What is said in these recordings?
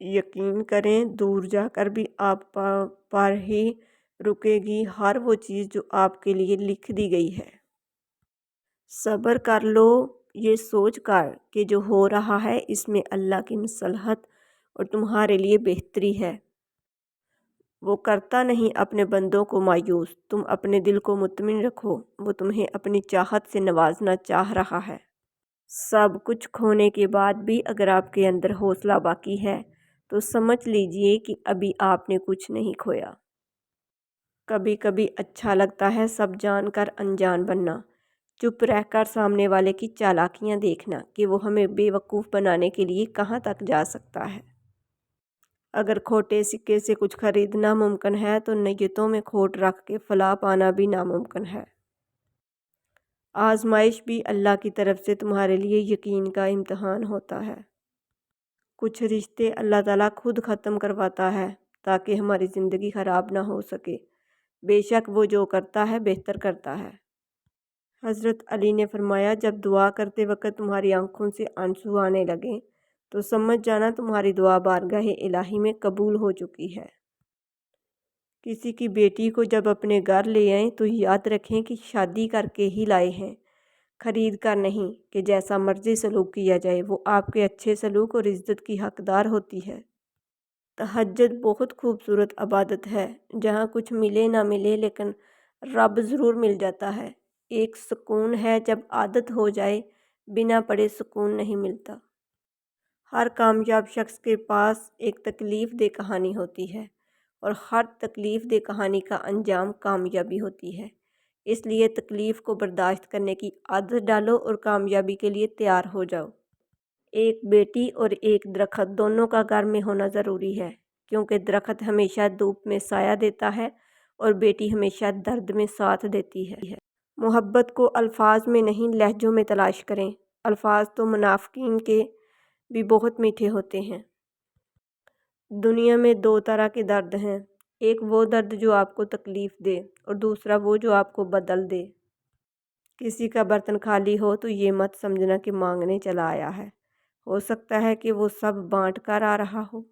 یقین کریں دور جا کر بھی آپ پر ہی رکے گی ہر وہ چیز جو آپ کے لیے لکھ دی گئی ہے۔ صبر کر لو یہ سوچ کر کہ جو ہو رہا ہے اس میں اللہ کی مصلحت اور تمہارے لیے بہتری ہے۔ وہ کرتا نہیں اپنے بندوں کو مایوس، تم اپنے دل کو مطمئن رکھو، وہ تمہیں اپنی چاہت سے نوازنا چاہ رہا ہے۔ سب کچھ کھونے کے بعد بھی اگر آپ کے اندر حوصلہ باقی ہے تو سمجھ لیجئے کہ ابھی آپ نے کچھ نہیں کھویا۔ کبھی کبھی اچھا لگتا ہے سب جان کر انجان بننا، چپ رہ کر سامنے والے کی چالاکیاں دیکھنا کہ وہ ہمیں بے وقوف بنانے کے لیے کہاں تک جا سکتا ہے۔ اگر کھوٹے سکے سے کچھ خریدنا ممکن ہے تو نیتوں میں کھوٹ رکھ کے فلاح پانا بھی ناممکن ہے۔ آزمائش بھی اللہ کی طرف سے تمہارے لیے یقین کا امتحان ہوتا ہے۔ کچھ رشتے اللہ تعالیٰ خود ختم کرواتا ہے تاکہ ہماری زندگی خراب نہ ہو سکے۔ بے شک وہ جو کرتا ہے بہتر کرتا ہے۔ حضرت علی نے فرمایا جب دعا کرتے وقت تمہاری آنکھوں سے آنسو آنے لگیں تو سمجھ جانا تمہاری دعا بارگاہ الہی میں قبول ہو چکی ہے۔ کسی کی بیٹی کو جب اپنے گھر لے آئیں تو یاد رکھیں کہ شادی کر کے ہی لائے ہیں، خرید کر نہیں کہ جیسا مرضی سلوک کیا جائے۔ وہ آپ کے اچھے سلوک اور عزت کی حقدار ہوتی ہے۔ تہجد بہت خوبصورت عبادت ہے جہاں کچھ ملے نہ ملے لیکن رب ضرور مل جاتا ہے۔ ایک سکون ہے جب عادت ہو جائے، بنا پڑھے سکون نہیں ملتا۔ ہر کامیاب شخص کے پاس ایک تکلیف دہ کہانی ہوتی ہے اور ہر تکلیف دہ کہانی کا انجام کامیابی ہوتی ہے۔ اس لیے تکلیف کو برداشت کرنے کی عادت ڈالو اور کامیابی کے لیے تیار ہو جاؤ۔ ایک بیٹی اور ایک درخت دونوں کا گھر میں ہونا ضروری ہے، کیونکہ درخت ہمیشہ دھوپ میں سایہ دیتا ہے اور بیٹی ہمیشہ درد میں ساتھ دیتی ہے۔ محبت کو الفاظ میں نہیں لہجوں میں تلاش کریں۔ الفاظ تو منافقین کے بھی بہت میٹھے ہوتے ہیں۔ دنیا میں دو طرح کے درد ہیں، ایک وہ درد جو آپ کو تکلیف دے اور دوسرا وہ جو آپ کو بدل دے۔ کسی کا برتن خالی ہو تو یہ مت سمجھنا کہ مانگنے چلا آیا ہے، ہو سکتا ہے کہ وہ سب بانٹ کر آ رہا ہو۔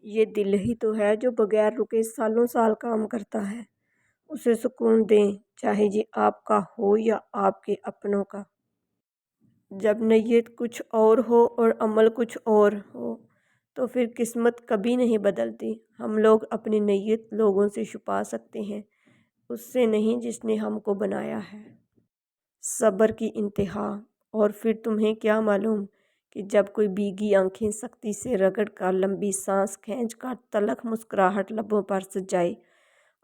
یہ دل ہی تو ہے جو بغیر رکے سالوں سال کام کرتا ہے، اسے سکون دیں چاہے یہ آپ کا ہو یا آپ کے اپنوں کا۔ جب نیت کچھ اور ہو اور عمل کچھ اور ہو تو پھر قسمت کبھی نہیں بدلتی۔ ہم لوگ اپنی نیت لوگوں سے چھپا سکتے ہیں، اس سے نہیں جس نے ہم کو بنایا ہے۔ صبر کی انتہا۔ اور پھر تمہیں کیا معلوم کہ جب کوئی بھیگی آنکھیں سختی سے رگڑ کر لمبی سانس کھینچ کر تلخ مسکراہٹ لبوں پر سجائے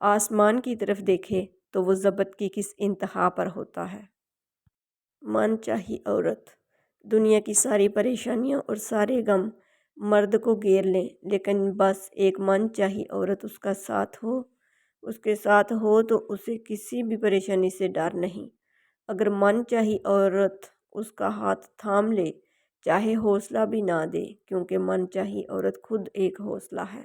آسمان کی طرف دیکھے تو وہ ضبط کی کس انتہا پر ہوتا ہے۔ من چاہی عورت۔ دنیا کی ساری پریشانیاں اور سارے غم مرد کو گھیر لیں لیکن بس ایک من چاہی عورت اس کا ساتھ ہو، اس کے ساتھ ہو تو اسے کسی بھی پریشانی سے ڈر نہیں۔ اگر من چاہی عورت اس کا ہاتھ تھام لے چاہے حوصلہ بھی نہ دے، کیونکہ من چاہی عورت خود ایک حوصلہ ہے۔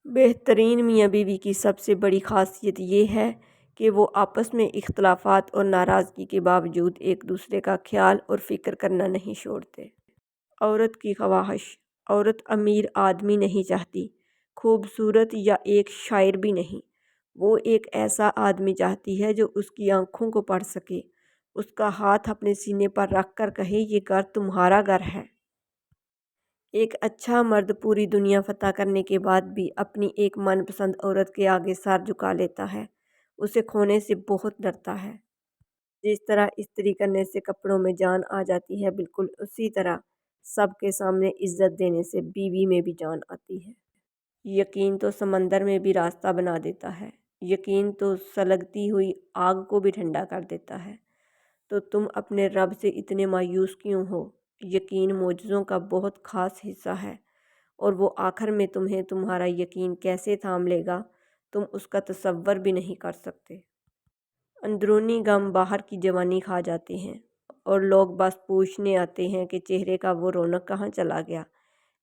بہترین میاں بیوی کی سب سے بڑی خاصیت یہ ہے کہ وہ آپس میں اختلافات اور ناراضگی کے باوجود ایک دوسرے کا خیال اور فکر کرنا نہیں چھوڑتے۔ عورت کی خواہش۔ عورت امیر آدمی نہیں چاہتی، خوبصورت یا ایک شاعر بھی نہیں، وہ ایک ایسا آدمی چاہتی ہے جو اس کی آنکھوں کو پڑھ سکے، اس کا ہاتھ اپنے سینے پر رکھ کر کہے یہ گھر تمہارا گھر ہے۔ ایک اچھا مرد پوری دنیا فتح کرنے کے بعد بھی اپنی ایک من پسند عورت کے آگے سر جھکا لیتا ہے، اسے کھونے سے بہت ڈرتا ہے۔ جس طرح استری کرنے سے کپڑوں میں جان آ جاتی ہے، بالکل اسی طرح سب کے سامنے عزت دینے سے بیوی میں بھی جان آتی ہے۔ یقین تو سمندر میں بھی راستہ بنا دیتا ہے، یقین تو سلگتی ہوئی آگ کو بھی ٹھنڈا کر دیتا ہے۔ تو تم اپنے رب سے اتنے مایوس کیوں ہو؟ یقین معجزوں کا بہت خاص حصہ ہے اور وہ آخر میں تمہیں تمہارا یقین کیسے تھام لے گا تم اس کا تصور بھی نہیں کر سکتے۔ اندرونی غم باہر کی جوانی کھا جاتے ہیں اور لوگ بس پوچھنے آتے ہیں کہ چہرے کا وہ رونق کہاں چلا گیا،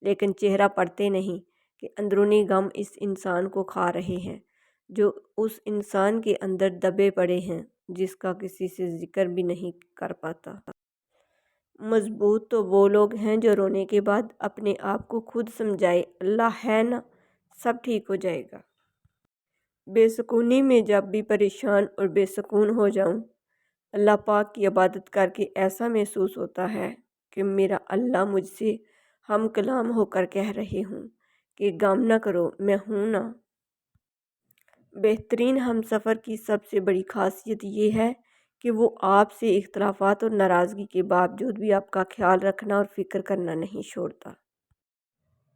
لیکن چہرہ پڑھتے نہیں کہ اندرونی غم اس انسان کو کھا رہے ہیں جو اس انسان کے اندر دبے پڑے ہیں، جس کا کسی سے ذکر بھی نہیں کر پاتا۔ مضبوط تو وہ لوگ ہیں جو رونے کے بعد اپنے آپ کو خود سمجھائے اللہ ہے نا، سب ٹھیک ہو جائے گا۔ بے سکونی میں جب بھی پریشان اور بے سکون ہو جاؤں، اللہ پاک کی عبادت کر کے ایسا محسوس ہوتا ہے کہ میرا اللہ مجھ سے ہم کلام ہو کر کہہ رہے ہوں کہ غم نہ کرو، میں ہوں نا۔ بہترین ہم سفر کی سب سے بڑی خاصیت یہ ہے کہ وہ آپ سے اختلافات اور ناراضگی کے باوجود بھی آپ کا خیال رکھنا اور فکر کرنا نہیں چھوڑتا۔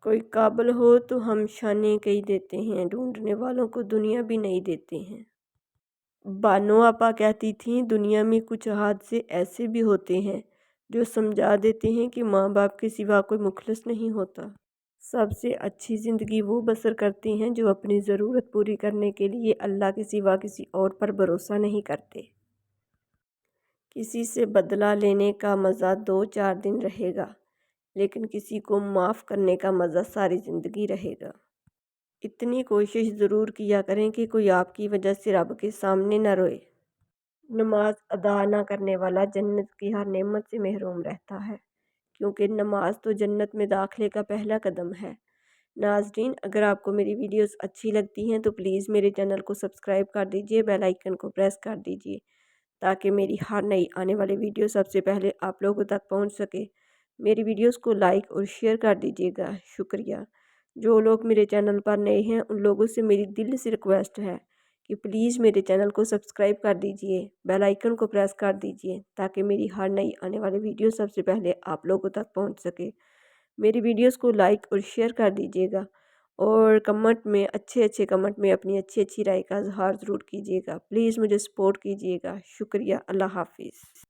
کوئی قابل ہو تو ہم شانے کئی دیتے ہیں، ڈھونڈنے والوں کو دنیا بھی نہیں دیتے ہیں۔ بانو آپا کہتی تھیں دنیا میں کچھ حادثے ایسے بھی ہوتے ہیں جو سمجھا دیتے ہیں کہ ماں باپ کے سوا کوئی مخلص نہیں ہوتا۔ سب سے اچھی زندگی وہ بسر کرتے ہیں جو اپنی ضرورت پوری کرنے کے لیے اللہ کے سوا کسی اور پر بھروسہ نہیں کرتے۔ کسی سے بدلہ لینے کا مزہ 2-4 دن رہے گا، لیکن کسی کو معاف کرنے کا مزہ ساری زندگی رہے گا۔ اتنی کوشش ضرور کیا کریں کہ کوئی آپ کی وجہ سے رب کے سامنے نہ روئے۔ نماز ادا نہ کرنے والا جنت کی ہر نعمت سے محروم رہتا ہے، کیونکہ نماز تو جنت میں داخلے کا پہلا قدم ہے۔ ناظرین، اگر آپ کو میری ویڈیوز اچھی لگتی ہیں تو پلیز میرے چینل کو سبسکرائب کر دیجئے، بیل آئیکن کو پریس کر دیجئے تاکہ میری ہر نئی آنے والی ویڈیو سب سے پہلے آپ لوگوں تک پہنچ سکے۔ میری ویڈیوز کو لائک اور شیئر کر دیجئے گا، شکریہ۔ جو لوگ میرے چینل پر نئے ہیں ان لوگوں سے میری دل سے ریکویسٹ ہے کہ پلیز میرے چینل کو سبسکرائب کر دیجئے، بیل آئیکن کو پریس کر دیجئے تاکہ میری ہر نئی آنے والی ویڈیو سب سے پہلے آپ لوگوں تک پہنچ سکے۔ میری ویڈیوز کو لائک اور شیئر کر دیجئے گا اور کمنٹ میں اچھے کمنٹ میں اپنی اچھی رائے کا اظہار ضرور کیجئے گا۔ پلیز مجھے سپورٹ کیجئے گا، شکریہ۔ اللہ حافظ۔